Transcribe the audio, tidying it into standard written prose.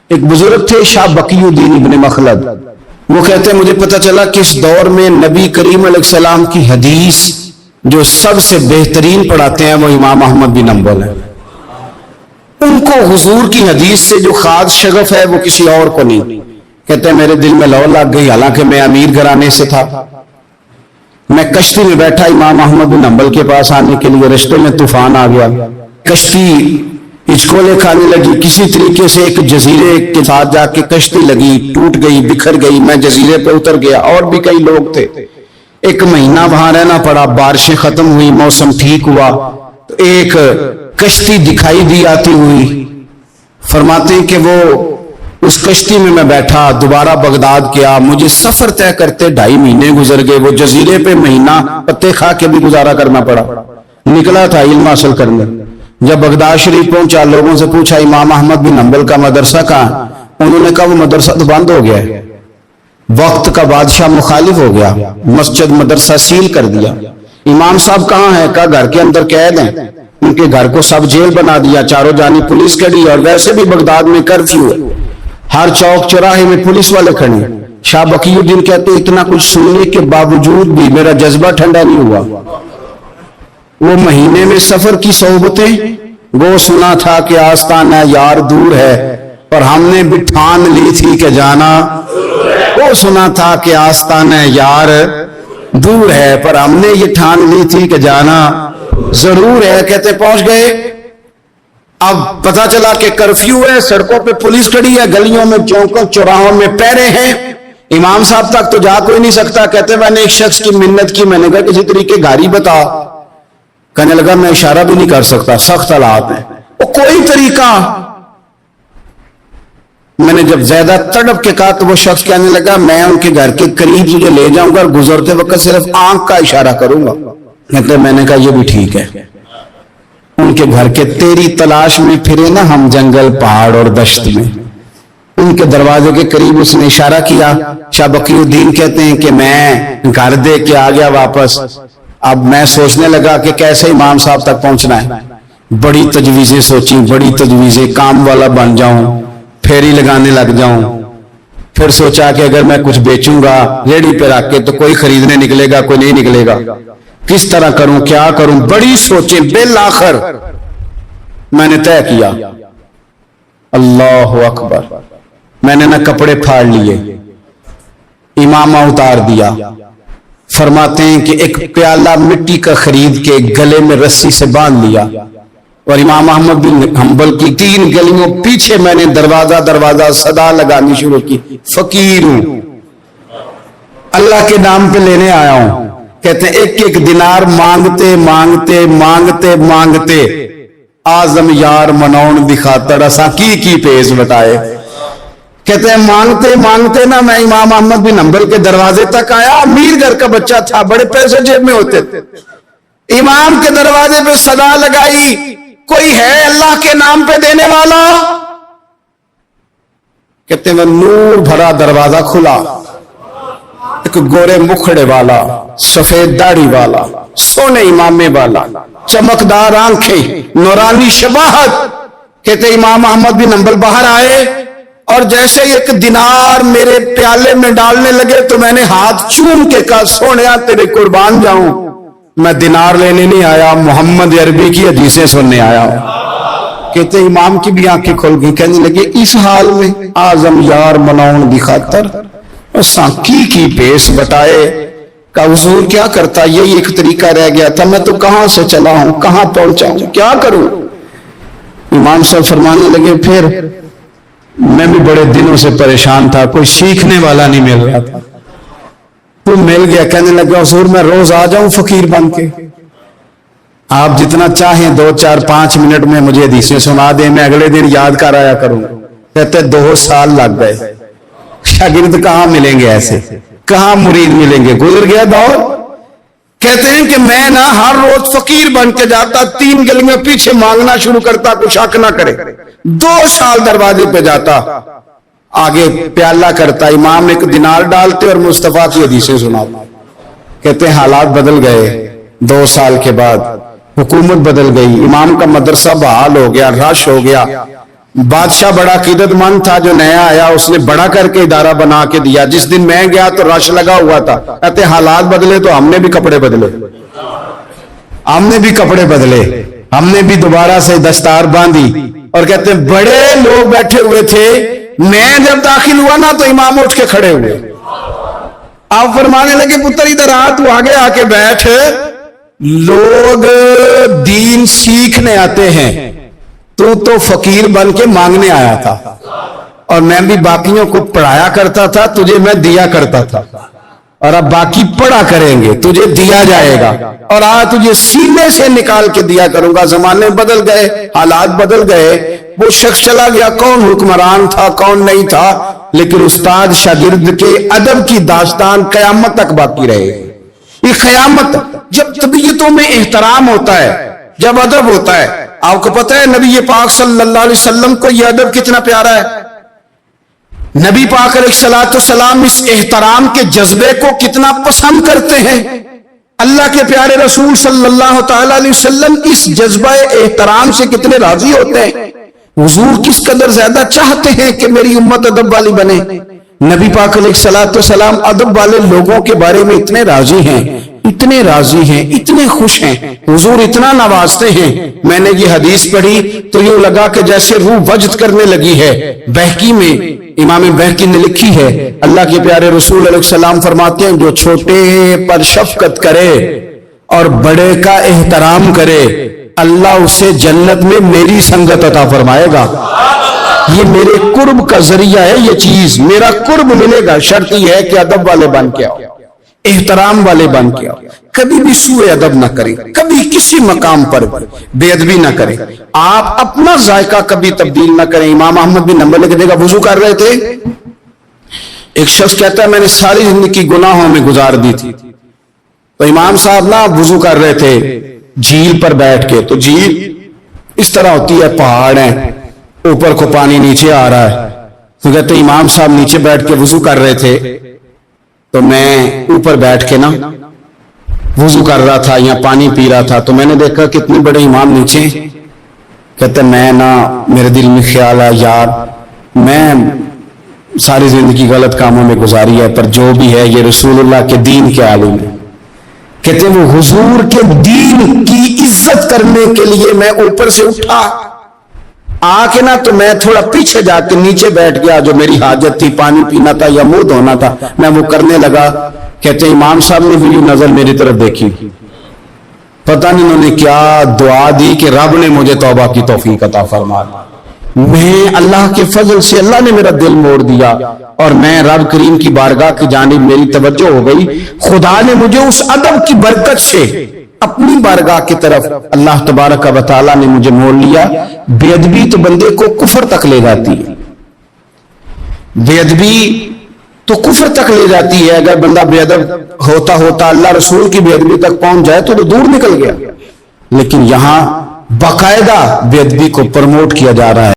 ایک بزرگ تھے شاہ بقی الدین ابن مخلد، وہ کہتے ہیں مجھے پتہ چلا کہ اس دور میں نبی کریم علیہ السلام کی حدیث جو سب سے بہترین پڑھاتے ہیں وہ امام احمد بن حنبل ہیں۔ ان کو حضور کی حدیث سے جو خاص شغف ہے وہ کسی اور کو نہیں۔ کہتے ہیں میرے دل میں لو لگ گئی، حالانکہ میں امیر گھرانے سے تھا۔ میں کشتی میں بیٹھا امام احمد بن حنبل کے پاس آنے کے لیے، رشتے میں طوفان آ گیا، کشتی ہچکولے کھانے لگی، کسی طریقے سے ایک جزیرے کے ساتھ جا کے کشتی لگی، ٹوٹ گئی، بکھر گئی، میں جزیرے پہ اتر گیا، اور بھی کئی لوگ تھے۔ ایک مہینہ وہاں رہنا پڑا، بارشیں ختم ہوئی، موسم ٹھیک ہوا تو ایک کشتی دکھائی دی آتی ہوئی۔ فرماتے ہیں کہ وہ اس کشتی میں بیٹھا، دوبارہ بغداد کیا، مجھے سفر طے کرتے 2.5 مہینے گزر گئے، وہ جزیرے پہ مہینہ پتے کھا کے بھی گزارا کرنا پڑا۔ نکلا تھا علم حاصل کرنے، جب بغداد شریف پہنچا لوگوں سے پوچھا امام احمد بن حنبل کا مدرسہ کہاں؟ انہوں نے کہا وہ مدرسہ تو بند ہو گیا ہے، وقت کا بادشاہ مخالف ہو گیا، مسجد مدرسہ سیل کر دیا۔ امام صاحب کہاں ہیں؟ کہا گھر کے اندر قید ہیں۔ ان کے گھر کو سب جیل بنا دیا، چاروں جانب پولیس کھڑی، اور ویسے بھی بغداد میں کرفیو ہے، ہر چوک چوراہے میں پولیس والے کھڑے۔ شاہ بقی الدین کہتے اتنا کچھ سننے کے باوجود بھی میرا جذبہ ٹھنڈا نہیں ہوا۔ وہ مہینے میں سفر کی صحبتیں، وہ سنا تھا کہ آستانہ یار دور ہے پر ہم نے بھی ٹھان لی تھی کہ جانا، وہ سنا تھا کہ آستانہ یار دور ہے پر ہم نے یہ ٹھان لی تھی کہ جانا ضرور ہے۔ کہتے پہنچ گئے، اب پتا چلا کہ کرفیو ہے، سڑکوں پہ پولیس کھڑی ہے، گلیوں میں چوکوں چوراہوں میں پہرے ہیں، امام صاحب تک تو جا کوئی نہیں سکتا۔ کہتے میں نے ایک شخص کی منت کی، میں نے کہا کسی طریقے گاڑی بتا، کہنے لگا میں اشارہ بھی نہیں کر سکتا، سخت حالات ہیں، وہ کوئی طریقہ۔ میں نے جب زیادہ تڑپ کے کہا تو وہ شخص کہنے لگا میں ان کے گھر کے قریب تجھے لے جاؤں گا اور گزرتے وقت صرف آنکھ کا اشارہ کروں گا۔ کہتے میں نے کہا یہ بھی ٹھیک ہے۔ ان کے گھر کے تیری تلاش میں پھرے نا ہم جنگل پہاڑ اور دشت میں، ان کے دروازے کے قریب اس نے اشارہ کیا۔ شاہ بقی الدین کہتے ہیں کہ میں گھر دے کے آ گیا واپس۔ اب میں سوچنے لگا کہ کیسے امام صاحب تک پہنچنا ہے، بڑی تجویزیں سوچیں، بڑی تجویزیں، کام والا بن جاؤں، پھیری لگانے لگ جاؤں۔ پھر سوچا کہ اگر میں کچھ بیچوں گا ریڑھی پہ رکھ کے تو کوئی خریدنے نکلے گا، کوئی نہیں نکلے گا، کس طرح کروں، کیا کروں، بڑی سوچیں۔ بالآخر میں نے طے کیا، اللہ اکبر، میں نے نہ کپڑے پھاڑ لیے، امامہ اتار دیا۔ فرماتے ہیں کہ ایک پیالہ مٹی کا خرید کے گلے میں رسی سے باندھ لیا، اور امام احمد بن حنبل کی 3 گلیوں پیچھے میں نے دروازہ صدا لگانی شروع کی، فقیر ہوں، اللہ کے نام پہ لینے آیا ہوں۔ کہتے ہیں ایک ایک دینار مانگتے مانگتے مانگتے مانگتے آزم یار منون دکھاتا رسا کی پیز بتائے۔ کہتے ہیں مانگتے مانگتے نا میں امام احمد بن حنبل کے دروازے تک آیا، امیر گھر کا بچہ تھا، بڑے پیسے جیب میں ہوتے تھے۔ امام کے دروازے پہ صدا لگائی، کوئی ہے اللہ کے نام پہ دینے والا؟ کہتے ہیں نور بھرا دروازہ کھلا، ایک گورے مکھڑے والا، سفید داڑھی والا، سونے امامے والا، چمکدار آنکھیں، نورانی شباہت۔ کہتے امام احمد بن حنبل باہر آئے اور جیسے ایک دینار میرے پیالے میں ڈالنے لگے تو میں نے ہاتھ چوم کے کہا سونیا تیرے قربان جاؤں، میں دینار لینے نہیں آیا، محمد عربی کی حدیثیں سننے آیا ہوں۔ کہتے امام کی بھی آنکھیں کھل گئی، کہنے لگے اس حال میں آزم یار منون دی خاطر کی پیس بتائے کہ حضور کیا کرتا، یہی ایک طریقہ رہ گیا تھا، میں تو کہاں سے چلا ہوں، کہاں پہنچا ہوں، کیا کروں؟ امام صاحب فرمانے لگے پھر میں بھی بڑے دنوں سے پریشان تھا، کوئی سیکھنے والا نہیں مل رہا تھا، تو مل گیا۔ کہنے لگا حضور میں روز آ جاؤں فقیر بن کے، آپ جتنا چاہیں 2 4 5 منٹ میں مجھے حدیثیں سنا دیں، میں اگلے دن یاد کر آیا کروں۔ کہتے 2 سال لگ گئے، شاگرد کہاں ملیں گے ایسے، کہاں مرید ملیں گے، گزر گیا دور۔ کہتے ہیں کہ میں نہ ہر روز فقیر بن کے جاتا، 3 گلیوں پیچھے مانگنا شروع کرتا، کچھ حق نہ کرے، 2 سال دروازے پہ جاتا، آگے پیالہ کرتا، امام ایک دینار ڈالتے اور مصطفیٰ کی حدیثیں سناتا۔ کہتے ہیں حالات بدل گئے، 2 سال کے بعد حکومت بدل گئی، امام کا مدرسہ بحال ہو گیا، رش ہو گیا، بادشاہ بڑا عقیدت مند تھا، جو نیا آیا اس نے بڑا کر کے ادارہ بنا کے دیا. جس دن میں گیا تو رش لگا ہوا تھا. کہتے حالات بدلے تو ہم نے بھی کپڑے بدلے، ہم نے بھی کپڑے بدلے، ہم نے بھی دوبارہ سے دستار باندھی. اور کہتے ہیں بڑے لوگ بیٹھے ہوئے تھے، میں جب داخل ہوا نا تو امام اٹھ کے کھڑے ہوئے. آپ فرمانے لگے پتر ادھر آ، تو آگے آ کے بیٹھ. لوگ دین سیکھنے آتے ہیں، تو فقیر بن کے مانگنے آیا تھا. اور میں بھی باقیوں کو پڑھایا کرتا تھا، تجھے میں دیا کرتا تھا. اور اب باقی پڑھا کریں گے، تجھے دیا جائے گا. اور آج تجھے سینے سے نکال کے دیا کروں گا. زمانے بدل گئے، حالات بدل گئے. وہ شخص چلا گیا، کون حکمران تھا کون نہیں تھا، لیکن استاد شاگرد کے ادب کی داستان قیامت تک باقی رہے. یہ قیامت جب طبیعتوں میں احترام ہوتا ہے، جب ادب ہوتا ہے. آپ کو پتہ ہے نبی پاک صلی اللہ علیہ وسلم کو یہ ادب کتنا پیارا ہے. نبی پاک علیہ السلام اس احترام کے جذبے کو کتنا پسند کرتے ہیں. اللہ کے پیارے رسول صلی اللہ تعالی علیہ وسلم اس جذبہ احترام سے کتنے راضی ہوتے ہیں. حضور کس قدر زیادہ چاہتے ہیں کہ میری امت ادب والی بنے. نبی پاک علیہ السلام ادب والے لوگوں کے بارے میں اتنے راضی ہیں، اتنے راضی ہیں، اتنے خوش ہیں. حضور اتنا نوازتے ہیں. میں نے یہ حدیث پڑھی تو یوں لگا کہ جیسے روح وجد کرنے لگی ہے. بہقی میں امام بہقی نے لکھی ہے، اللہ کے پیارے رسول علیہ السلام فرماتے ہیں جو چھوٹے پر شفقت کرے اور بڑے کا احترام کرے، اللہ اسے جنت میں میری سنگت عطا فرمائے گا. یہ میرے قرب کا ذریعہ ہے. یہ چیز میرا قرب ملے گا. شرط یہ ہے کہ ادب والے بن کے آؤ، احترام والے بن کے آؤ. کبھی بھی سوء ادب نہ کریں، کبھی کسی مقام پر بے ادبی نہ کریں. آپ اپنا ذائقہ کبھی تبدیل نہ کریں. امام احمد بن حنبل لکھنے کا وضو کر رہے تھے. ایک شخص کہتا ہے میں نے ساری زندگی گناہوں میں گزار دی تھی. تو امام صاحب نا وضو کر رہے تھے جھیل پر بیٹھ کے. تو جھیل اس طرح ہوتی ہے، پہاڑ ہیں، اوپر کو پانی نیچے آ رہا ہے. تو کہتے ہیں امام صاحب نیچے بیٹھ کے وضو کر رہے تھے، تو میں اوپر بیٹھ کے نا وضو کر رہا تھا یا پانی پی رہا تھا. تو میں نے دیکھا کتنے بڑے امام نیچے. کہتے میں نا میرے دل میں خیال آیا یار میں ساری زندگی غلط کاموں میں گزاری ہے، پر جو بھی ہے یہ رسول اللہ کے دین کے عالم ہے. کہتے وہ حضور کے دین کی عزت کرنے کے لیے میں اوپر سے اٹھا آ کے نا، تو میں تھوڑا پیچھے جا کے نیچے بیٹھ گیا. جو میری حاجت تھی، پانی پینا تھا یا منہ دھونا تھا، میں وہ کرنے لگا. کہتے ہیں امام صاحب نے بھی نظر میری طرف دیکھی. پتہ نہیں انہوں نے کیا دعا دی کہ رب نے مجھے توبہ کی توفیق عطا فرما. میں اللہ کے فضل سے اللہ نے میرا دل موڑ دیا اور میں رب کریم کی بارگاہ کی جانب میری توجہ ہو گئی. خدا نے مجھے اس ادب کی برکت سے اپنی بارگاہ کی طرف اللہ تبارک و تعالی نے مجھے موڑ لیا. بے ادبی تو بندے کو کفر تک لے جاتی ہے. بے ادبی تو کفر تک لے جاتی ہے. اگر بندہ بے ادب ہوتا ہوتا اللہ رسول کی بے ادبی تک پہنچ جائے تو دور نکل گیا. لیکن یہاں باقاعدہ بے ادبی کو پروموٹ کیا جا رہا ہے.